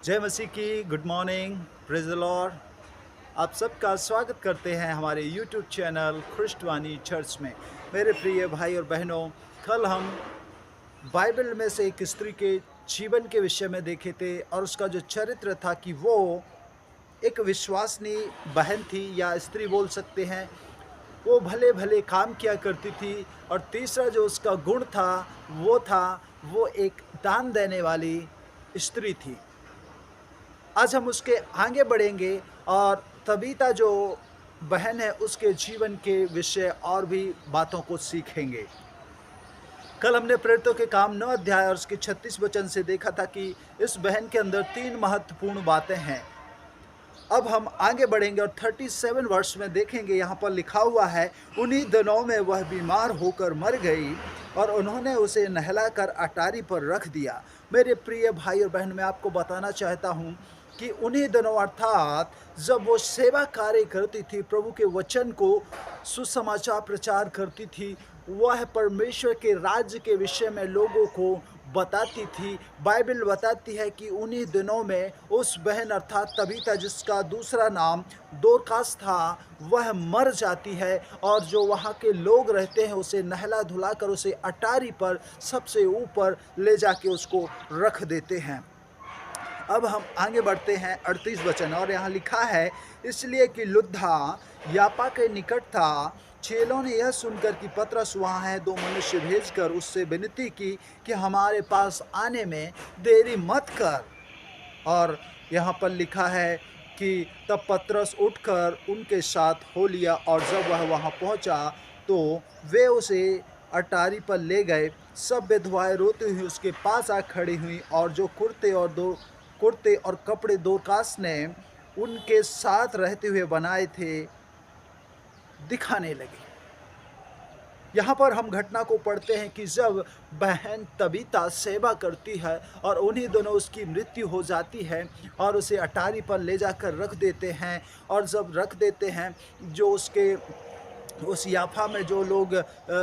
जय मसीह की good morning, praise the Lord. आप सबका स्वागत करते हैं हमारे यूट्यूब चैनल ख्रिस्टवानी चर्च में। मेरे प्रिय भाई और बहनों, कल हम बाइबल में से एक स्त्री के जीवन के विषय में देखे थे और उसका जो चरित्र था कि वो एक विश्वासनीय बहन थी या स्त्री बोल सकते हैं। वो भले भले काम किया करती थी और तीसरा जो उसका गुण था वो एक दान देने वाली स्त्री थी। आज हम उसके आगे बढ़ेंगे और तबीता जो बहन है उसके जीवन के विषय और भी बातों को सीखेंगे। कल हमने प्रेरितों के काम 9 अध्याय और उसके 36 वचन से देखा था कि इस बहन के अंदर 3 महत्वपूर्ण बातें हैं। अब हम आगे बढ़ेंगे और 37 वर्ष में देखेंगे, यहाँ पर लिखा हुआ है, उन्हीं दिनों में वह बीमार होकर मर गई और उन्होंने उसे नहलाकर अटारी पर रख दिया। मेरे प्रिय भाई और बहन, मैं आपको बताना चाहता हूँ कि उन्हीं दिनों अर्थात जब वो सेवा कार्य करती थी, प्रभु के वचन को सुसमाचार प्रचार करती थी, वह परमेश्वर के राज्य के विषय में लोगों को बताती थी। बाइबल बताती है कि उन्हीं दिनों में उस बहन अर्थात तबीता, जिसका दूसरा नाम दोरकास था, वह मर जाती है और जो वहाँ के लोग रहते हैं उसे नहला धुला कर उसे अटारी पर सबसे ऊपर ले जाके उसको रख देते हैं। अब हम आगे बढ़ते हैं 38 वचन, और यहाँ लिखा है, इसलिए कि लुद्धा यापा के निकट था। चेलों ने यह सुनकर कि पतरस वहाँ है, 2 मनुष्य भेजकर उससे विनती की कि हमारे पास आने में देरी मत कर। और यहाँ पर लिखा है कि तब पतरस उठकर उनके साथ हो लिया, और जब वह वहाँ पहुँचा तो वे उसे अटारी पर ले गए। सब विधवाएं रोती हुई उसके पास आ खड़ी हुई, और जो कुर्ते और कपड़े दोरकास ने उनके साथ रहते हुए बनाए थे दिखाने लगी। यहाँ पर हम घटना को पढ़ते हैं कि जब बहन तबीता सेवा करती है और उन्हीं दोनों उसकी मृत्यु हो जाती है और उसे अटारी पर ले जाकर रख देते हैं। और जब रख देते हैं, जो उसके उस याफा में जो लोग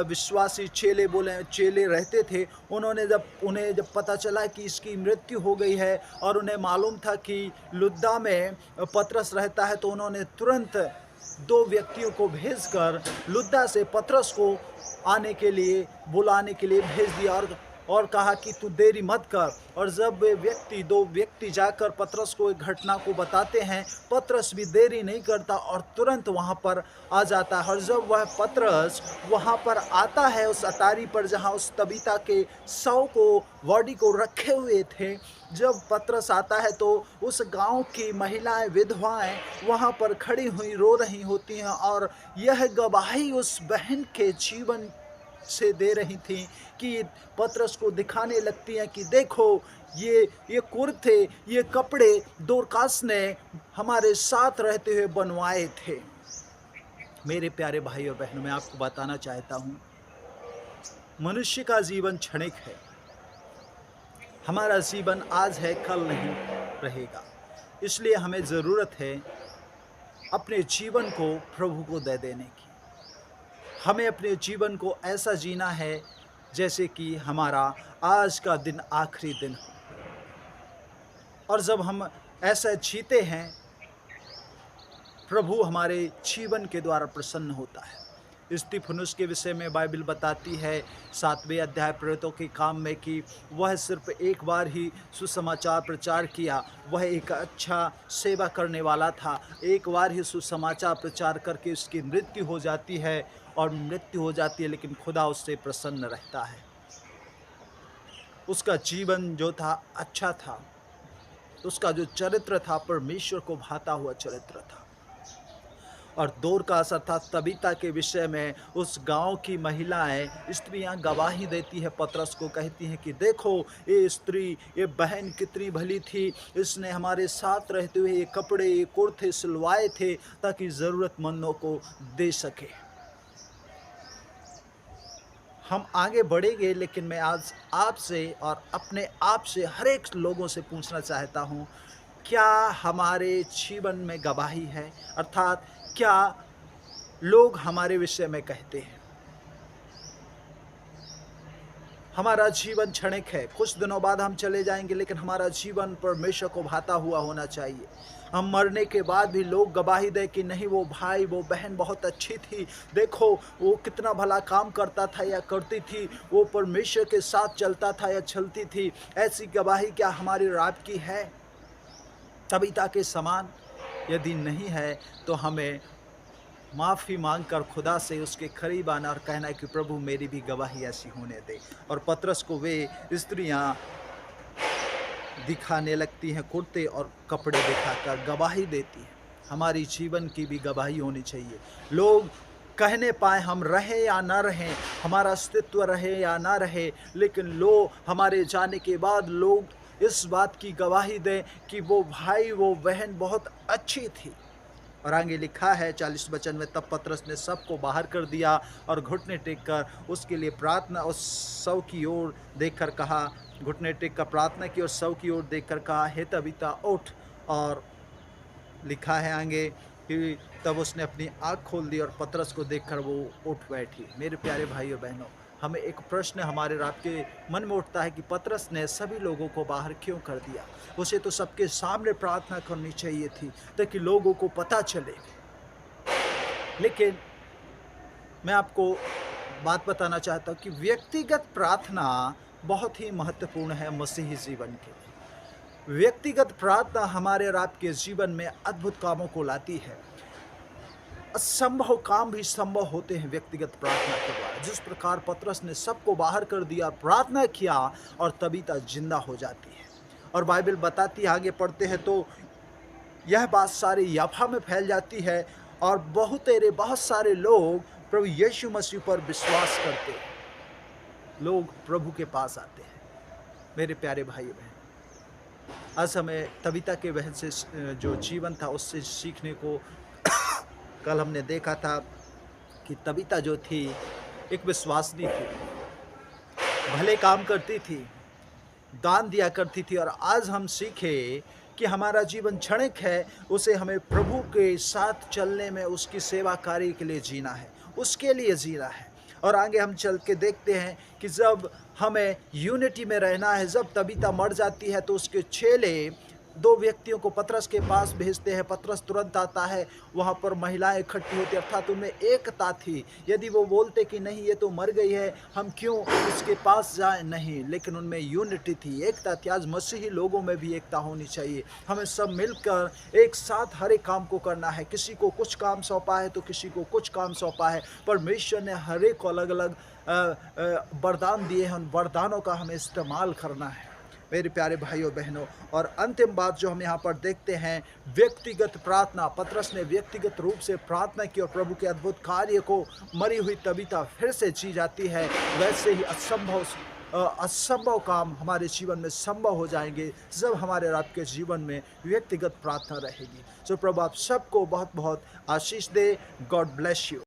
विश्वासी चेले रहते थे, उन्हें जब पता चला कि इसकी मृत्यु हो गई है और उन्हें मालूम था कि लुद्दा में पतरस रहता है, तो उन्होंने तुरंत 2 व्यक्तियों को भेजकर लुद्दा से पतरस को आने के लिए बुलाने के लिए भेज दिया और कहा कि तू देरी मत कर। और जब वे 2 व्यक्ति जाकर पतरस को एक घटना को बताते हैं, पतरस भी देरी नहीं करता और तुरंत वहाँ पर आ जाता है। और जब वह पतरस वहाँ पर आता है उस अटारी पर जहाँ उस तबीता के शव को, बॉडी को रखे हुए थे, जब पतरस आता है तो उस गांव की महिलाएं, विधवाएं वहाँ पर खड़ी हुई रो रही होती हैं और यह गवाही उस बहन के जीवन से दे रही थी कि पतरस को दिखाने लगती हैं कि देखो, ये कुर्ते, ये कपड़े दोरकास ने हमारे साथ रहते हुए बनवाए थे। मेरे प्यारे भाई और बहनों, मैं आपको बताना चाहता हूँ, मनुष्य का जीवन क्षणिक है। हमारा जीवन आज है, कल नहीं रहेगा। इसलिए हमें ज़रूरत है अपने जीवन को प्रभु को दे देने की। हमें अपने जीवन को ऐसा जीना है जैसे कि हमारा आज का दिन आखिरी दिन हो। और जब हम ऐसा जीते हैं, प्रभु हमारे जीवन के द्वारा प्रसन्न होता है। स्तिफनुस के विषय में बाइबल बताती है 7वें अध्याय प्रेरितों के काम में कि वह सिर्फ एक बार ही सुसमाचार प्रचार किया। वह एक अच्छा सेवा करने वाला था। एक बार ही सुसमाचार प्रचार करके उसकी मृत्यु हो जाती है, लेकिन खुदा उससे प्रसन्न रहता है। उसका जीवन जो था अच्छा था, उसका जो चरित्र था परमेश्वर को भाता हुआ चरित्र था। और दोरकास अर्थात तबीता के विषय में उस गांव की महिलाएं, स्त्रियां गवाही देती है, पतरस को कहती हैं कि देखो, ये स्त्री, ये बहन कितनी भली थी, इसने हमारे साथ रहते हुए ये कपड़े, ये कुर्ते सिलवाए थे ताकि ज़रूरतमंदों को दे सके। हम आगे बढ़ेंगे, लेकिन मैं आज आपसे और अपने आप से, हर एक लोगों से पूछना चाहता हूँ, क्या हमारे जीवन में गवाही है? अर्थात क्या लोग हमारे विषय में कहते हैं? हमारा जीवन क्षणिक है, कुछ दिनों बाद हम चले जाएंगे, लेकिन हमारा जीवन परमेश्वर को भाता हुआ होना चाहिए। हम मरने के बाद भी लोग गवाही दें कि नहीं, वो भाई वो बहन बहुत अच्छी थी, देखो वो कितना भला काम करता था या करती थी, वो परमेश्वर के साथ चलता था या चलती थी। ऐसी गवाही क्या हमारी और आपकी है तबीता के समान? यदि नहीं है तो हमें माफ़ी मांगकर खुदा से उसके करीब आना और कहना है कि प्रभु मेरी भी गवाही ऐसी होने दे। और पतरस को वे स्त्रियां दिखाने लगती हैं, कुर्ते और कपड़े दिखाकर गवाही देती हैं। हमारी जीवन की भी गवाही होनी चाहिए, लोग कहने पाए हम रहे या ना रहें, हमारा अस्तित्व रहे या ना रहे, लेकिन हमारे जाने के बाद लोग इस बात की गवाही दें कि वो भाई वो बहन बहुत अच्छी थी। और आगे लिखा है 40 वचन में, तब पतरस ने सबको बाहर कर दिया और घुटने टेक कर उसके लिए प्रार्थना उस शव की ओर देखकर कहा, घुटने टेक कर प्रार्थना की और शव की ओर देखकर कहा, हे तबीता उठ। और लिखा है आगे कि तब उसने अपनी आँख खोल दी और पतरस को देखकर वो उठ बैठी। मेरे प्यारे भाइयों बहनों, हमें एक प्रश्न हमारे और आपके मन में उठता है कि पतरस ने सभी लोगों को बाहर क्यों कर दिया? उसे तो सबके सामने प्रार्थना करनी चाहिए थी ताकि लोगों को पता चले। लेकिन मैं आपको बात बताना चाहता हूँ कि व्यक्तिगत प्रार्थना बहुत ही महत्वपूर्ण है मसीही जीवन के लिए। व्यक्तिगत प्रार्थना हमारे और आपके जीवन में अद्भुत कामों को लाती है। असंभव काम भी संभव होते हैं व्यक्तिगत प्रार्थना के द्वारा। जिस प्रकार पतरस ने सबको बाहर कर दिया, प्रार्थना किया और तबीता जिंदा हो जाती है। और बाइबल बताती है, आगे पढ़ते हैं तो यह बात सारी याफा में फैल जाती है और बहुत सारे लोग प्रभु यीशु मसीह पर विश्वास करते हैं, लोग प्रभु के पास आते हैं। मेरे प्यारे भाई बहन, आज हमें तबीता के बहन से जो जीवन था उससे सीखने को कल हमने देखा था कि तबीता जो थी एक विश्वासनी थी, भले काम करती थी, दान दिया करती थी। और आज हम सीखे कि हमारा जीवन क्षणिक है, उसे हमें प्रभु के साथ चलने में उसकी सेवा कार्य के लिए जीना है, उसके लिए जीना है। और आगे हम चल के देखते हैं कि जब हमें यूनिटी में रहना है, जब तबीता मर जाती है तो उसके चेले 2 व्यक्तियों को पतरस के पास भेजते हैं। पतरस तुरंत आता है, वहाँ पर महिलाएं इकट्ठी होती, अर्थात उनमें एकता थी। यदि वो बोलते कि नहीं ये तो मर गई है, हम क्यों उसके पास जाएं, नहीं, लेकिन उनमें यूनिटी थी, एकता थी। आज मसीही लोगों में भी एकता होनी चाहिए। हमें सब मिलकर एक साथ हर एक काम को करना है। किसी को कुछ काम सौंपा है तो किसी को कुछ काम सौंपा है। परमेश्वर ने हर एक को अलग अलग वरदान दिए हैं, उन वरदानों का हमें इस्तेमाल करना है मेरे प्यारे भाइयों बहनों। और अंतिम बात जो हम यहाँ पर देखते हैं, व्यक्तिगत प्रार्थना। पतरस ने व्यक्तिगत रूप से प्रार्थना की और प्रभु के अद्भुत कार्य को मरी हुई तबीता फिर से जी जाती है। वैसे ही असंभव काम हमारे जीवन में संभव हो जाएंगे जब हमारे और आपके जीवन में व्यक्तिगत प्रार्थना रहेगी। सो प्रभु आप सबको बहुत बहुत आशीष दे। God bless you.